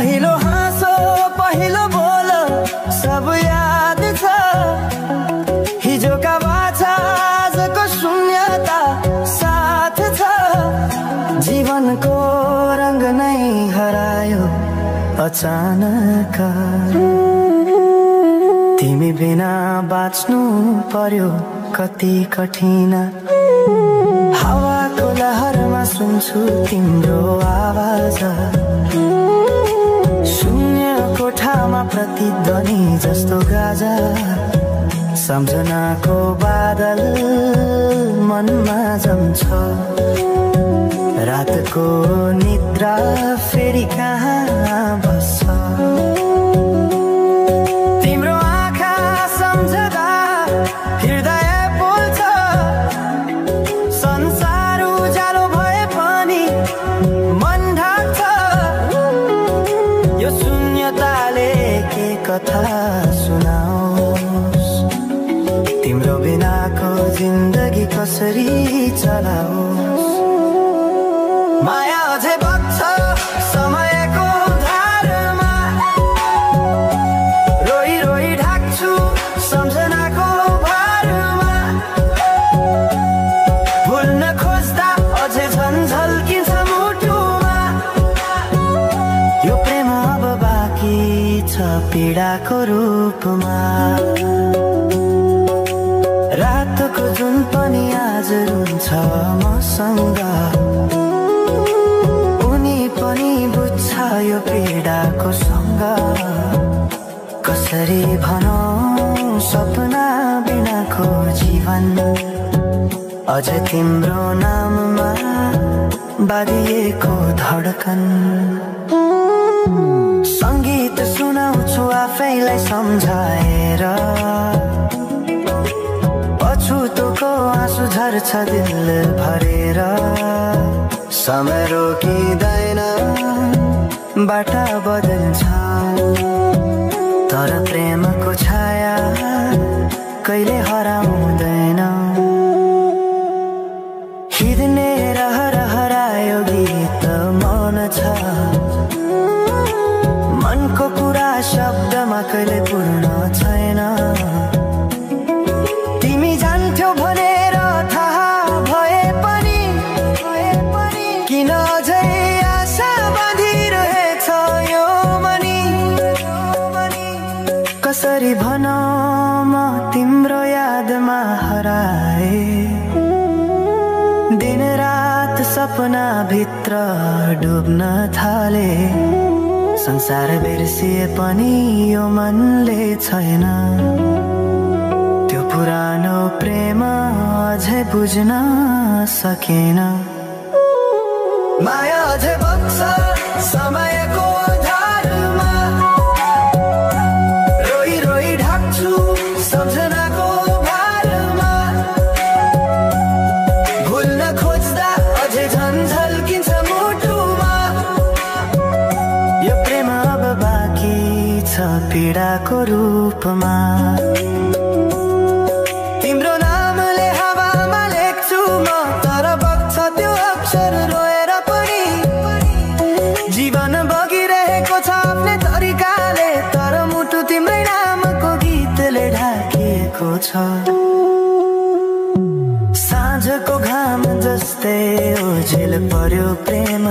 पहिलो हाँसो पहिलो बोलो सब याद छ। हिजोका बाछा आजको शून्यता साथ छ। जीवनको रंग नै हरायो अचानक। तिमी बिना बाँच्नु पर्यो कति कठिन। हावाको लहरमा सुन्छु तिम्रो आवाज। शून्य कोठामा प्रतिध्वनि जस्तो गाजा। सम्झनाको बादल मनमा जम्छ। रातको निद्रा फेरि कहाँ बस्छ। तिम्रो आँखा सम्झदा हृदय बोल्छ। संसार उज्यालो भए पनि मन ढाक्छ। यो शून्यताले के कथा सुनाओस्। तिम्रो बिनाको जिन्दगी कसरी चलाओस्। माया अझै बग्छ समयको धारमा। रोई रोई ढाक्छु सम्झनाको भारमा। भुल्न खोज्दा अझै झन् झल्किन्छ मुटुमा। यो प्रेम अब बाँकी छ पीडाको रूपमा। रातको जुन पनि आज रुन्छ मसँग। उनी पनि बुझ्छ यो पीडाको सँग। कसरी भनौं सपना बिनाको जीवन। अझ तिम्रो नाममा बाँधिएको धडकन। संगीत सुनाउँछु आफैलाई सम्झाएर। पछुतोको आँसु झर्छ दिल भरेर। समय रोकिँदैन बाटा बदल्छ। तर प्रेमको छाया कहिले हराउँदैन। हिँड्ने रहर हरायो गीत मौन छ। मनको कुरा शब्दमा कहिले पूर्ण छैन। तिमी जान्थ्यौ भनेर थाहा भए पनि किन अझै आशा बाँधिरहेछ यो मनी। कसरी भनौं म तिम्रो यादमा हराए। दिन रात सपना भित्र डुब्न थाले। संसार बिर्सिए पनि यो मनले छैन। त्यो पुरानो प्रेम अझै बुझ्न सकेन। माया अझै बग्छ समयको धारमा। रोई रोई ढाक्छु सम्झनाको भारमा। भुल्न खोज्दा अझै झन् झल्किन्छ मुटुमा। यो प्रेम अब बाँकी छ पीडाको रूपमा। तिम्रो नामले हावामा लेख्छु म तर बग्छ त्यो अक्षर रोएर पनि। जीवन बगिरहेको छ आफ्नै तरिकाले। तर मुटु तिम्रै नामको गीतले ढाकिएको छ। साँझको घाम जस्तै ओझेल पर्यो प्रेम।